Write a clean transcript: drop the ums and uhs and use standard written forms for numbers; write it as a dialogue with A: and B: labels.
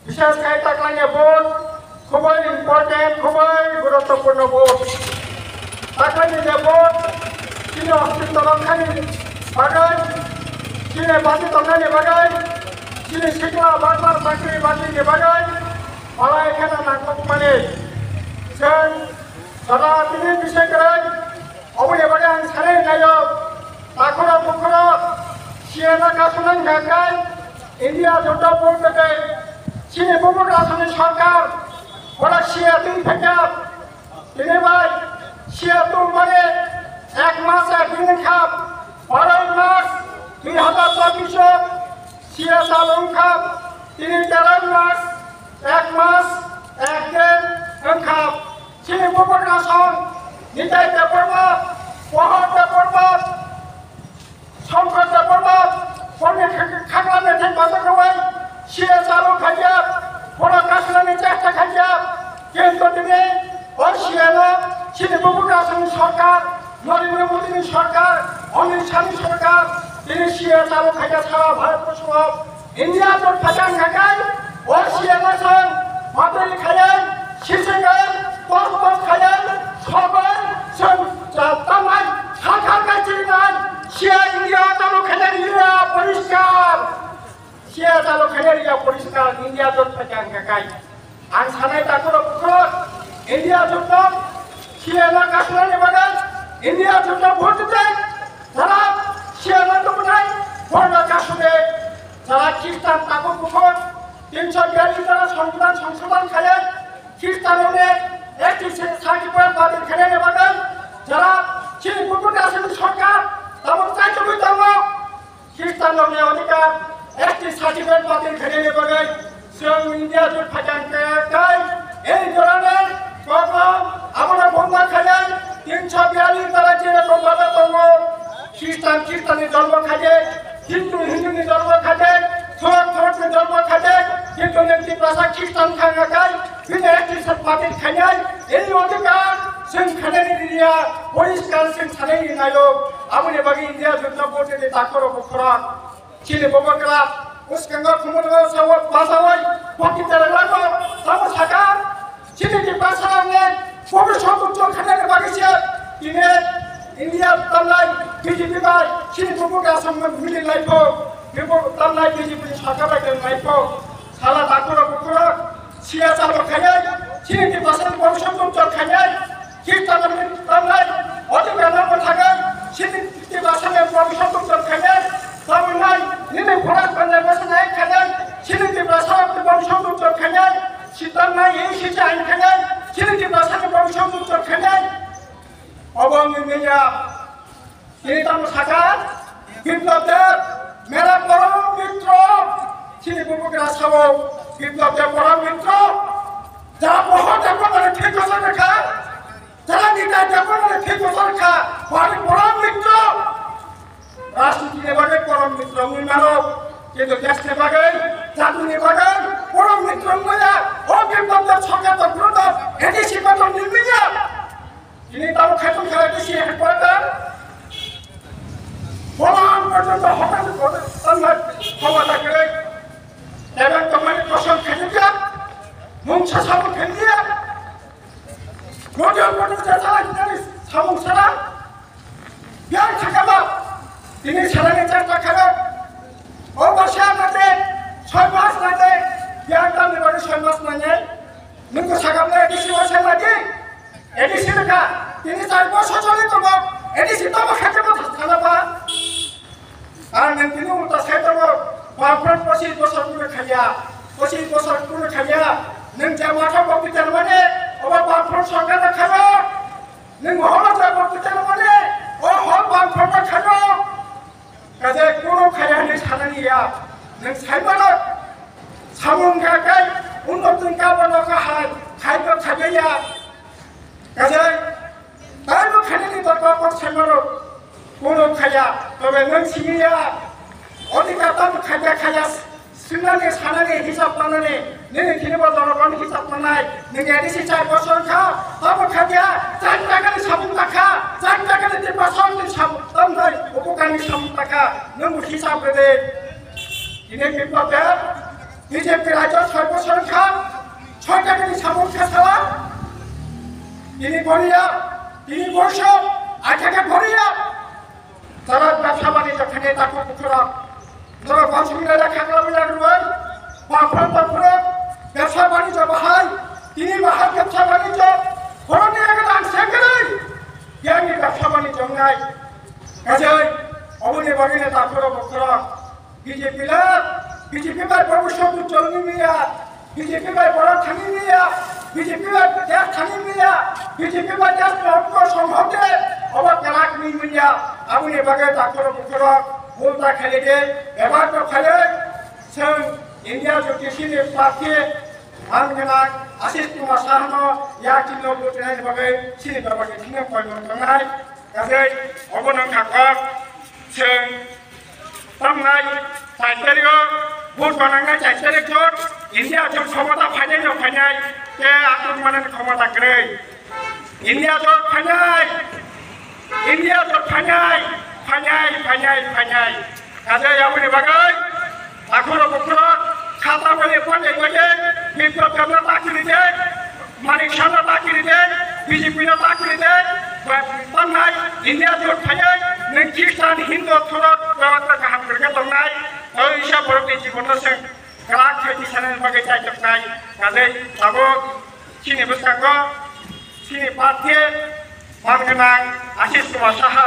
A: বিশেষ করে তাকলাইনে ভোট খুবই ইম্পর্টেন্ট, খুবই গুরুত্বপূর্ণ ভোট। তাকলাইনে যে ভোট চীনে অস্তিত্ব রক্ষানি বাগান, চীনে বাতি তঙ্গানি বাগান, চীনে শিক্ষা বাংলার চাকরি বাতিকে বাগান, মালা এখানে নাটক মানে যারা তিনি বিষয় করেন অবয়ে বাগান সারে নায়ক তাকরা মুখরা সিয়ানা কাসুনান গাগাই ইন্ডিয়া জোট বোর্ড থেকে চীনে বহু রাজনৈতিক সরকার ওরা সিয়াতুন থেকে তিনি ভাই সিয়াতুন মানে 1 মাস 1 দিন খাপ 12 মাস 2024 সিয়াতুন খাপ তিনি 13 মাস 1 মাস 1 দিন খাপ চীনে বহু রাজন নিতাইতে পর্বত পহরতে পর্বত সংকটে পর্বত ফোনে খাগলামে ঠিক বন্ধ করবেন সিয়া চালু খাইয়া বড় কাশলানি চেষ্টা খাইয়া কিন্তু তিনি ওই সিয়ানা চীনে বহু রাজন সরকার নরেন্দ্র মোদী সরকার অমিত শাহ সরকার তিনি সিয়া চালু খাইয়া সারা ভারতবর্ষ ইন্ডিয়া জোট ফাঁচান খাগাই ওই সিয়ানা সন মাদুরি খাইয়েন শিশে গায়েন তরপর খাইয়েন সবাই তামাই শাখা কাছে নাই সিয়া ইন্ডিয়া চালু খেলে ইন্ডিয়া পরিষ্কার সিয়া চালু খেলে ইন্ডিয়া পরিষ্কার ইন্ডিয়া জোট ফাঁচান খাগাই আন সানাই তাকর পুকুর ইন্ডিয়া জোট সিয়ানা কাশলানি বাগান ইন্ডিয়া জোট ভোট দিতে যারা সিয়ানা তো নাই ভোট কাশুদে যারা খ্রিস্টান তাকর পুকুর 342 যারা সংবিধান সংশোধন খেলেন খ্রিস্টানদের একটি সার্টিফিকেট বাতিল খেলে নেবেন যারা চীন পুকুর রাজনৈতিক সরকার তেমন চাইতে ধর্ম খ্রিস্টানদের অধিকার একটি সার্টিফিকেট বাতিল খেলে নেবেন স্বয়ং ইন্ডিয়া জোট ফাঁচানকে এই ধরনের প্রথম আমরা বন্ধা খেলেন 342 তারা যেরকম ভাবে ধর্ম খ্রিস্টানি ধর্ম খাজে হিন্দু ধর্ম খাজে থোড় ধর্ম খাজে কিন্তু একটি ভাষা খ্রিস্টান খাঙ্গা খায় কিন্তু একটি বাতিল খাইয়াই এই অধিকার সিং খানেনি দিয়া পরিষ্কার সিং খানেনি নায়ক আমনে বাগি ইন্ডিয়া জোট বোর্ডে তাকর বখরা চীনে ববকরা উসকাঙ্গা খুমুলো সাওয়াত ভাষাওয়াই পটি তারা লাগো তাও সাকা চীনে কি ভাষা আমনে পবিত্র সর্বোচ্চ খানেনি বাগিছে তিনে ইন্ডিয়া তালাই বিজেপি বাই চীনে ববক আসাম মিলি লাইফো বিবো তালাই বিজেপি সাকা বাই লাইফো সালা তাকর বখরা সিয়া চালু খাইয়াই চীনে কি ভাষা পরিসংখ্যান চল খাইয়াই খ্রিস্টানদের তালাই অধিকার নাম থাকাই চীনে কি ভাষা পরিসংখ্যান চল খাইয়াই তাও নাই নিনে ঘোড়া কানে বসে নাই খাইয়াই চীনে কি ভাষা পরিসংখ্যান চল খাইয়াই শীতল নাই এই শিশা আইন খাইয়াই চীনে কি ভাষা পরিসংখ্যান চল খাইয়াই অবং মিয়া তিনি তাম সাকার বিপ্লবদের মেরা পরম মিত্র চীনে বুবুকে রাসাবো বিপ্লবদের পরম মিত্র যারা বহুত একবারে ঠিক আছে রেখা যারা নিতাই একবারে ঠিক আছে রেখা বাড়ি পরম মিত্র রাষ্ট্রীয় নেবাগে পরম মিত্র মুই মানব কিন্তু দেশ নেবাগে জাতি নেবাগে পরম মিত্র ময়া ও বিপ্লবদের সরকার তো গুরুত্ব এটি শিক্ষা তো নির্মিয়া তিনি তাও খাইতুন খেলা বেশি হেড করে বলান পর্যন্ত হঠাৎ করে সন্ধ্যা ক্ষমতা করে এবং তোমার প্রশ্ন খেলে যা মংসা সাবু খেলিয়া গোটা গোটা যারা জানি সাবু সারা বিয়ার থাকাবা তিনি সারাকে চেষ্টা করেন ও বসে আমাকে 6 মাস লাগে বিয়ার দাম নেবারে 6 মাস লাগে নঙ্গো সাগাবলে এডিসি বসে লাগে এডিসি লেখা তিনি 4 বছর চলে তো এডিসি তো খেতে কথা খানাবা আর তিনি উল্টা সাইতো বাপন 25 বছর করে খাইয়া 25 বছর করে খাইয়া नों जामाथा बक्तितार माने अबा बाफर सरकार खायो नों हला जा बक्तितार माने ओ हल बाफर खायो काजे कोनो खाया नि सानानिया नों साइबानो सामुं गागाय उन्नतन गाबनो गाहाय खायबो खायया काजे बायबो खायनि दरबार साइबानो कोनो खाया तबे नों सिगिया अधिकार दाम खाया सिंगानि सानानि हिसाब लानानै नों किनबो जनगण हिसाब लानाय नों एडिसि 4 বছর खा तब खाया 4 টাকাनि साबुन टाका 4 টাকাनि 3 বছরनि साबुन तमनै उपकारनि साबुन टाका नों हिसाब होदे दिनै बिप्लबया বিজেপি রাজ্য সর্বসংখ্যা 6টা তিনি সামন খেসাওয়া তিনি বলিয়া তিনি বৈষম আঠাকে ভরিয়া যারা ব্যবসা বাণিজ্য থেকে তাকে পুকুরা যারা বাসিন্দারা খাগলা মিলার রুয়াই বাফরে ব্যবসা বাণিজ্য বাহাই তিনি বাহার ব্যবসা বাণিজ্য ভরণী একদান সেখানেই জ্ঞানী ব্যবসা বাণিজ্য নাই কাজেই অবনী বাগিনে তারপরে বকরা বিজেপি বাই ভবিষ্যৎ উজ্জ্বল মিয়া বিজেপি বাই বড় থানি মিয়া বিজেপি বাই দেশ থানি মিয়া বিজেপি বাই দেশ লক্ষ্য সংহতে অবাক কালাক মিয়া আবুনি বাগে তারপরে বকরা বলতা খেলে দে এবার তো খেলে जों इंडिया जुटिसिनि पार्टी आंगनाक आशिष कुमार साहानो याकिनो बुटनाय बागै सिनि बागै थिनो कयनो थांनाय गासै अबनो थाखक जों तंनाय साइकेरियो बुट बानांनाय साइकेरिक जट इंडिया जों क्षमता फायनाय के आतुर मानन क्षमता ग्रै इंडिया जट फायनाय गासै आबुनि बागै आखुरो बखुरो खाता बले पने गए विप्लव करना ताकि दे मानिक शाह ताकि दे बीजेपी ने ताकि दे तंनाय इंडिया जो थाये नों ख्रिस्टान हिंदू थोड़ा व्यवस्था गाहाम करके दंनाय ओइसा बरकनि जीवन जों ग्राक थैति सानन बागै जायजोबनाय गादै दाबो सिनि बसांगो सिनि पार्टी मानगोनां आशिष कुमार साहा